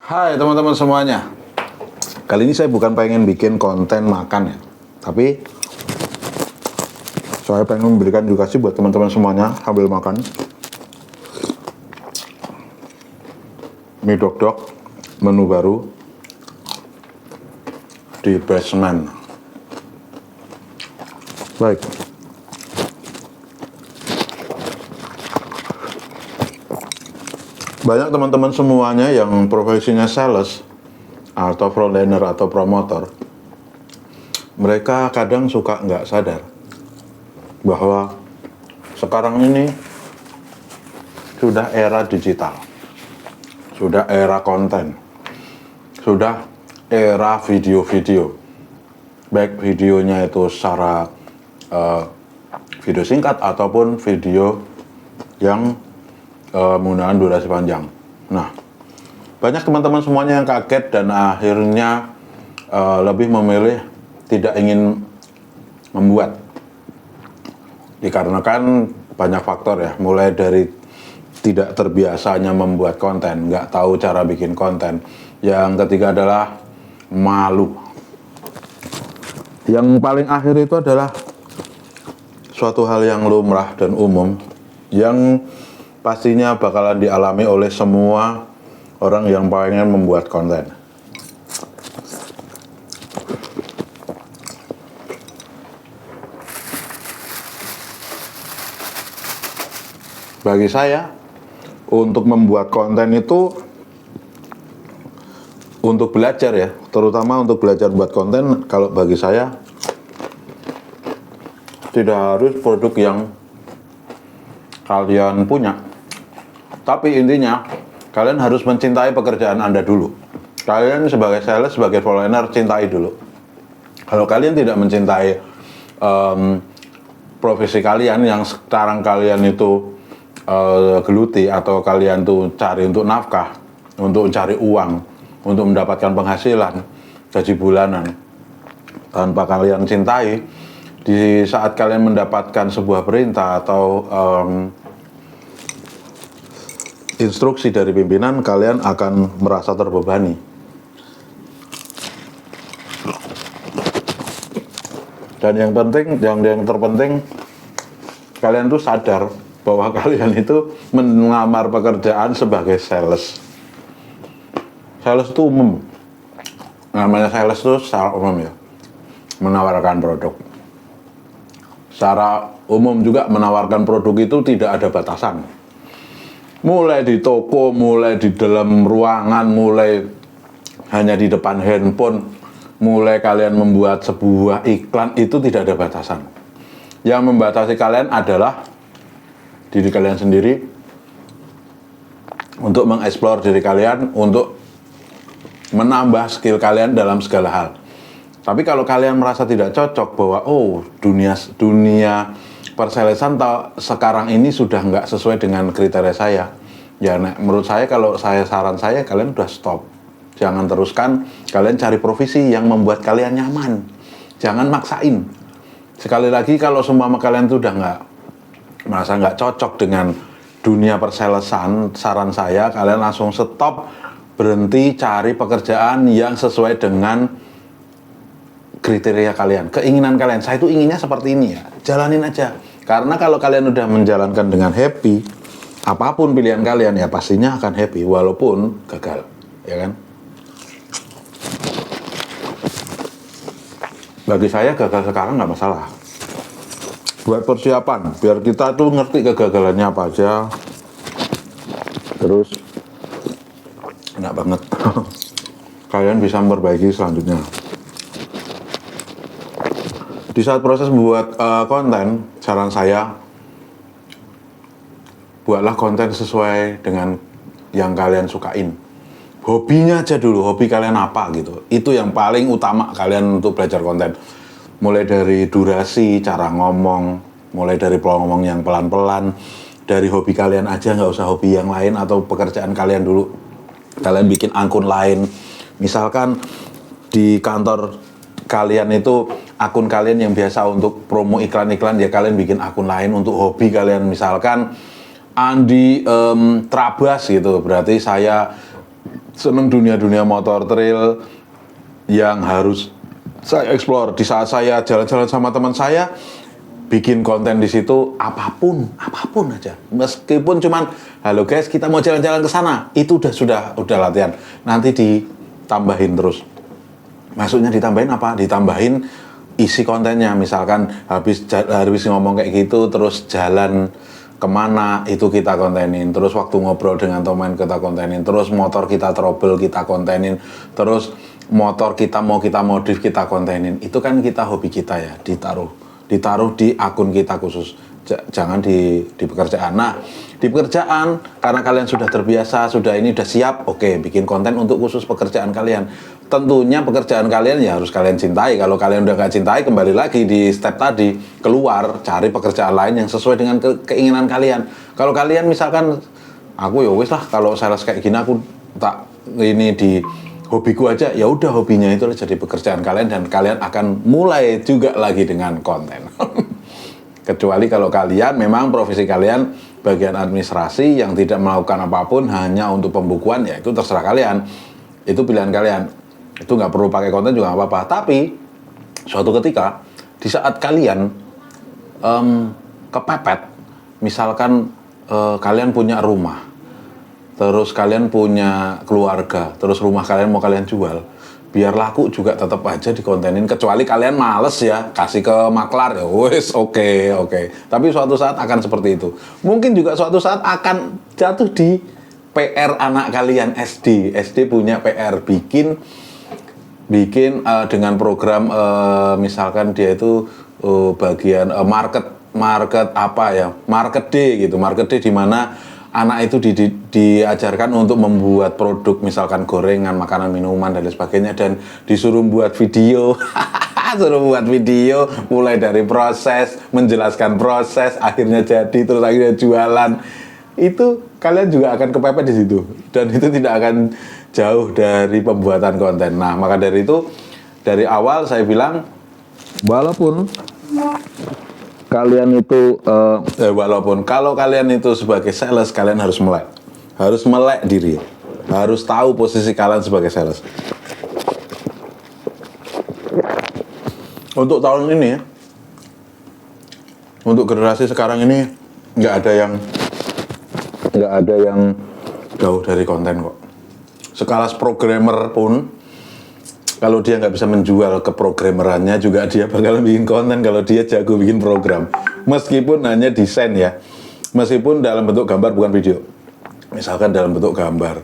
Hai teman-teman semuanya. Kali ini saya bukan pengen bikin konten makan ya, tapi saya pengen memberikan edukasi buat teman-teman semuanya sambil makan. Mie dok-dok, menu baru di basement. Baik. Banyak teman-teman semuanya yang profesinya sales atau frontliner atau promotor, mereka kadang suka nggak sadar bahwa sekarang ini sudah era digital, sudah era konten, sudah era video-video, baik videonya itu secara video singkat ataupun video yang menggunakan durasi panjang. Nah, banyak teman-teman semuanya yang kaget dan akhirnya lebih memilih tidak ingin membuat, dikarenakan banyak faktor ya, mulai dari tidak terbiasanya membuat konten, nggak tahu cara bikin konten. Yang ketiga adalah malu. Yang paling akhir itu adalah suatu hal yang lumrah dan umum yang pastinya bakalan dialami oleh semua orang yang pengen membuat konten. Bagi saya, untuk membuat konten itu untuk belajar ya, terutama untuk belajar buat konten. Kalau bagi saya, tidak harus produk yang kalian punya, tapi intinya kalian harus mencintai pekerjaan Anda dulu. Kalian sebagai sales, sebagai frontliner, cintai dulu. Kalau kalian tidak mencintai profesi kalian yang sekarang kalian itu geluti, atau kalian tuh cari untuk nafkah, untuk cari uang, untuk mendapatkan penghasilan gaji bulanan, tanpa kalian cintai, di saat kalian mendapatkan sebuah perintah atau instruksi dari pimpinan, kalian akan merasa terbebani. Dan yang penting, yang terpenting, kalian tuh sadar bahwa kalian itu melamar pekerjaan sebagai sales. Sales itu umum. Namanya sales itu secara umum ya, menawarkan produk. Secara umum juga menawarkan produk itu tidak ada batasan. Mulai di toko, mulai di dalam ruangan, mulai hanya di depan handphone, mulai kalian membuat sebuah iklan, itu tidak ada batasan. Yang membatasi kalian adalah diri kalian sendiri, untuk mengeksplor diri kalian, untuk menambah skill kalian dalam segala hal. Tapi kalau kalian merasa tidak cocok bahwa dunia perselesan sekarang ini sudah nggak sesuai dengan kriteria saya, ya menurut saya, kalau saran saya, kalian udah stop. Jangan teruskan, kalian cari profesi yang membuat kalian nyaman. Jangan maksain. Sekali lagi, kalau semua kalian tuh udah merasa nggak cocok dengan dunia perselesan, saran saya kalian langsung stop, berhenti, cari pekerjaan yang sesuai dengan kriteria kalian, keinginan kalian. Saya itu inginnya seperti ini ya, jalanin aja. Karena kalau kalian udah menjalankan dengan happy, apapun pilihan kalian ya pastinya akan happy, walaupun gagal, ya kan? Bagi saya gagal sekarang nggak masalah. Buat persiapan, biar kita tuh ngerti kegagalannya apa aja. Terus enak banget. Kalian bisa memperbaiki selanjutnya. Di saat proses membuat konten, saran saya, buatlah konten sesuai dengan yang kalian sukain. Hobinya aja dulu, hobi kalian apa gitu. Itu yang paling utama kalian untuk belajar konten. Mulai dari durasi, cara ngomong, mulai dari pola ngomong yang pelan-pelan, dari hobi kalian aja, nggak usah hobi yang lain atau pekerjaan kalian dulu. Kalian bikin akun lain. Misalkan di kantor kalian itu akun kalian yang biasa untuk promo iklan-iklan, ya kalian bikin akun lain untuk hobi kalian. Misalkan Andi Trabas gitu, berarti saya seneng dunia-dunia motor trail yang harus saya explore. Di saat saya jalan-jalan sama teman saya, bikin konten di situ apapun aja. Meskipun cuman, halo guys, kita mau jalan-jalan ke sana, itu sudah latihan. Nanti ditambahin terus. Maksudnya ditambahin apa? Ditambahin isi kontennya. Misalkan habis ngomong kayak gitu, terus jalan kemana itu kita kontenin, terus waktu ngobrol dengan teman kita kontenin, terus motor kita trouble kita kontenin, terus motor kita modif kita kontenin. Itu kan kita hobi kita ya, ditaruh di akun kita khusus, jangan di pekerjaan. Nah, di pekerjaan karena kalian sudah terbiasa, sudah siap, oke, bikin konten untuk khusus pekerjaan kalian. Tentunya pekerjaan kalian ya harus kalian cintai. Kalau kalian udah gak cintai, kembali lagi di step tadi, keluar cari pekerjaan lain yang sesuai dengan keinginan kalian. Kalau kalian misalkan, aku ya wis lah, kalau sales kayak gini aku tak ini di hobiku aja, ya udah, hobinya itu jadi pekerjaan kalian dan kalian akan mulai juga lagi dengan konten. Kecuali kalau kalian memang profesi kalian bagian administrasi yang tidak melakukan apapun hanya untuk pembukuan, ya itu terserah kalian, itu pilihan kalian, itu nggak perlu pakai konten juga nggak apa-apa. Tapi suatu ketika di saat kalian kepepet, misalkan kalian punya rumah, terus kalian punya keluarga, terus rumah kalian mau kalian jual, biar laku juga tetap aja dikontenin. Kecuali kalian males ya, kasih ke maklar, ya wes oke. Tapi suatu saat akan seperti itu. Mungkin juga suatu saat akan jatuh di PR anak kalian SD punya PR, bikin dengan program misalkan dia itu bagian market apa ya, market day gitu, market day di mana anak itu diajarkan untuk membuat produk, misalkan gorengan, makanan, minuman, dan lain sebagainya, dan disuruh buat video. Suruh buat video, mulai dari proses, menjelaskan proses, akhirnya jadi, terus akhirnya jualan. Itu kalian juga akan kepepet di situ, dan itu tidak akan jauh dari pembuatan konten. Nah, maka dari itu, dari awal saya bilang, walaupun kalian itu walaupun kalau kalian itu sebagai sales, kalian harus melek diri, harus tahu posisi kalian sebagai sales. Untuk tahun ini, untuk generasi sekarang ini nggak ada yang jauh dari konten kok. Sekelas programmer pun, kalau dia nggak bisa menjual ke programmerannya, juga dia bakal bikin konten kalau dia jago bikin program. Meskipun hanya desain ya, meskipun dalam bentuk gambar bukan video, misalkan dalam bentuk gambar,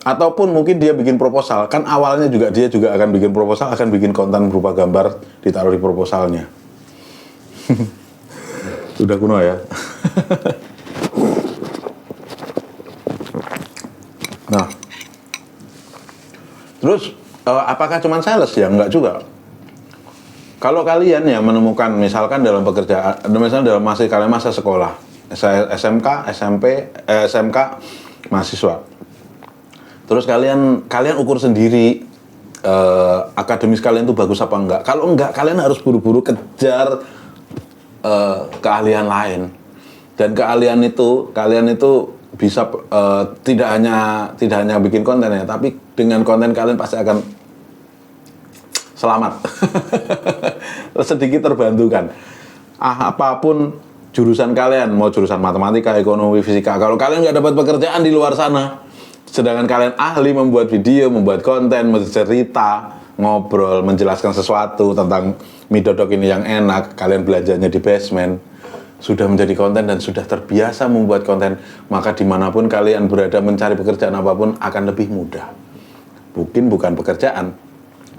ataupun mungkin dia bikin proposal. Kan awalnya dia juga akan bikin proposal, akan bikin konten berupa gambar, ditaruh di proposalnya. Sudah kuno ya. Nah, terus apakah cuma sales ya? Enggak juga. Kalau kalian ya menemukan, misalkan dalam pekerjaan, misalnya dalam masa sekolah, SMK, SMP, SMK, mahasiswa. Terus kalian ukur sendiri akademis kalian tuh bagus apa enggak. Kalau enggak, kalian harus buru-buru kejar keahlian lain. Dan keahlian itu, kalian itu bisa tidak hanya bikin konten ya, tapi dengan konten kalian pasti akan selamat. Sedikit terbantukan. Apapun jurusan kalian, mau jurusan matematika, ekonomi, fisika, kalau kalian nggak dapat pekerjaan di luar sana, sedangkan kalian ahli membuat video, membuat konten, mencerita, ngobrol, menjelaskan sesuatu tentang mie dodok ini yang enak, kalian belajarnya di basement, sudah menjadi konten dan sudah terbiasa membuat konten, maka dimanapun kalian berada mencari pekerjaan apapun akan lebih mudah. Mungkin bukan pekerjaan,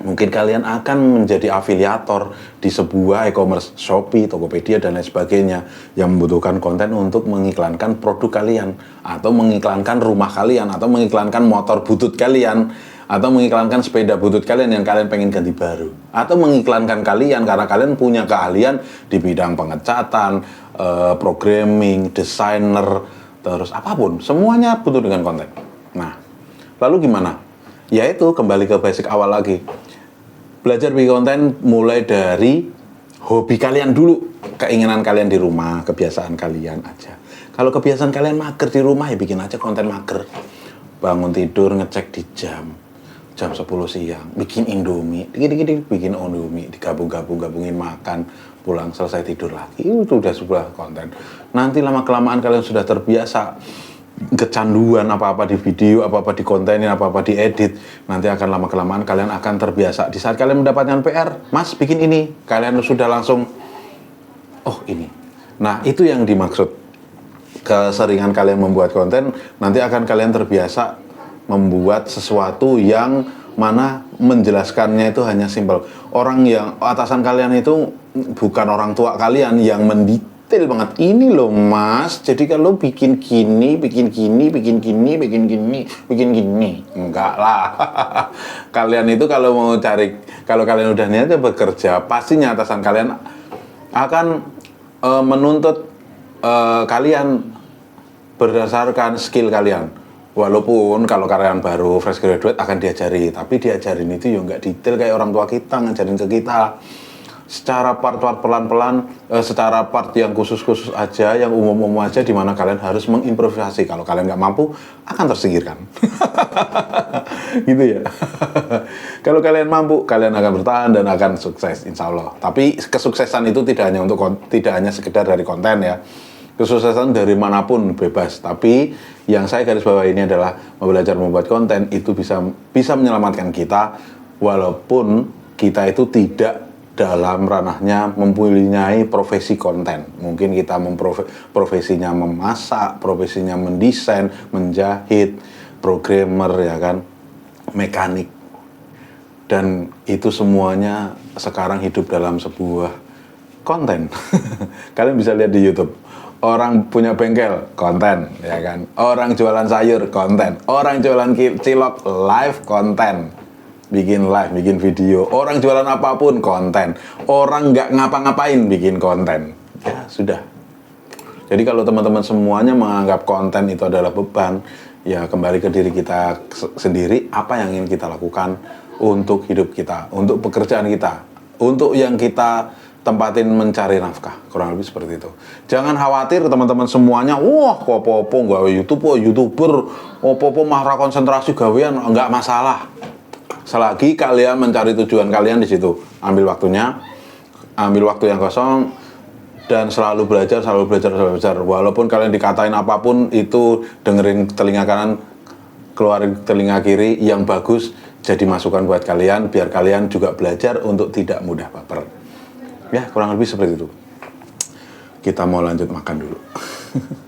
mungkin kalian akan menjadi afiliator di sebuah e-commerce, Shopee, Tokopedia, dan lain sebagainya, yang membutuhkan konten untuk mengiklankan produk kalian, atau mengiklankan rumah kalian, atau mengiklankan motor butut kalian, atau mengiklankan sepeda butut kalian yang kalian pengen ganti baru, atau mengiklankan kalian karena kalian punya keahlian di bidang pengecatan, programming, desainer, terus apapun, semuanya butuh dengan konten. Nah, lalu gimana? Yaitu kembali ke basic awal lagi. Belajar bikin konten mulai dari hobi kalian dulu, keinginan kalian di rumah, kebiasaan kalian aja. Kalau kebiasaan kalian mager di rumah, ya bikin aja konten mager. bangun tidur ngecek di jam 10 siang, bikin Indomie, dikit-dikit bikin Indomie, digabungin makan, pulang selesai tidur lagi. Itu udah sebuah konten. Nanti lama-kelamaan kalian sudah terbiasa kecanduan apa-apa di video, apa-apa di kontenin, apa-apa di edit. Nanti akan lama-kelamaan kalian akan terbiasa. Di saat kalian mendapatkan PR, Mas bikin ini, kalian sudah langsung, oh ini. Nah itu yang dimaksud. Keseringan kalian membuat konten, nanti akan kalian terbiasa membuat sesuatu yang mana menjelaskannya itu hanya simpel. Orang yang atasan kalian itu bukan orang tua kalian yang mendetail banget. Ini loh Mas, jadi kalau bikin gini, bikin gini, bikin gini, bikin gini, bikin gini. Enggak lah. Kalian itu kalau mau cari, kalau kalian udah niatnya bekerja, pastinya atasan kalian akan menuntut kalian berdasarkan skill kalian. Walaupun kalau karyawan baru fresh graduate akan diajari, tapi diajarin itu ya nggak detail kayak orang tua kita ngajarin ke kita. Secara part-part pelan-pelan, secara part yang khusus-khusus aja, yang umum-umum aja, di mana kalian harus mengimprovisasi. Kalau kalian nggak mampu, akan tersingkirkan. Gitu ya. Kalau kalian mampu, kalian akan bertahan dan akan sukses, insya Allah. Tapi kesuksesan itu tidak hanya sekedar dari konten ya. Kesuksesan dari manapun bebas, tapi yang saya garis bawah ini adalah belajar membuat konten itu bisa menyelamatkan kita, walaupun kita itu tidak dalam ranahnya mempunyai profesi konten. Mungkin kita profesinya memasak, profesinya mendesain, menjahit, programmer ya kan, mekanik, dan itu semuanya sekarang hidup dalam sebuah konten. Kalian bisa lihat di YouTube. Orang punya bengkel, konten, ya kan. Orang jualan sayur, konten. Orang jualan cilok, live, konten. Bikin live, bikin video. Orang jualan apapun, konten. Orang nggak ngapa-ngapain, bikin konten. Ya, sudah. Jadi kalau teman-teman semuanya menganggap konten itu adalah beban, ya kembali ke diri kita sendiri, apa yang ingin kita lakukan untuk hidup kita, untuk pekerjaan kita, untuk yang kita tempatin mencari nafkah, kurang lebih seperti itu. Jangan khawatir teman-teman semuanya, wah popo-popo gawe YouTube, YouTuber, popo-popo marah konsentrasi gawean, enggak masalah. Selagi kalian mencari tujuan kalian di situ, ambil waktunya, ambil waktu yang kosong, dan selalu belajar. Walaupun kalian dikatain apapun, itu dengerin telinga kanan, keluarin telinga kiri yang bagus, jadi masukan buat kalian, biar kalian juga belajar untuk tidak mudah baper. Ya, kurang lebih seperti itu. Kita mau lanjut makan dulu.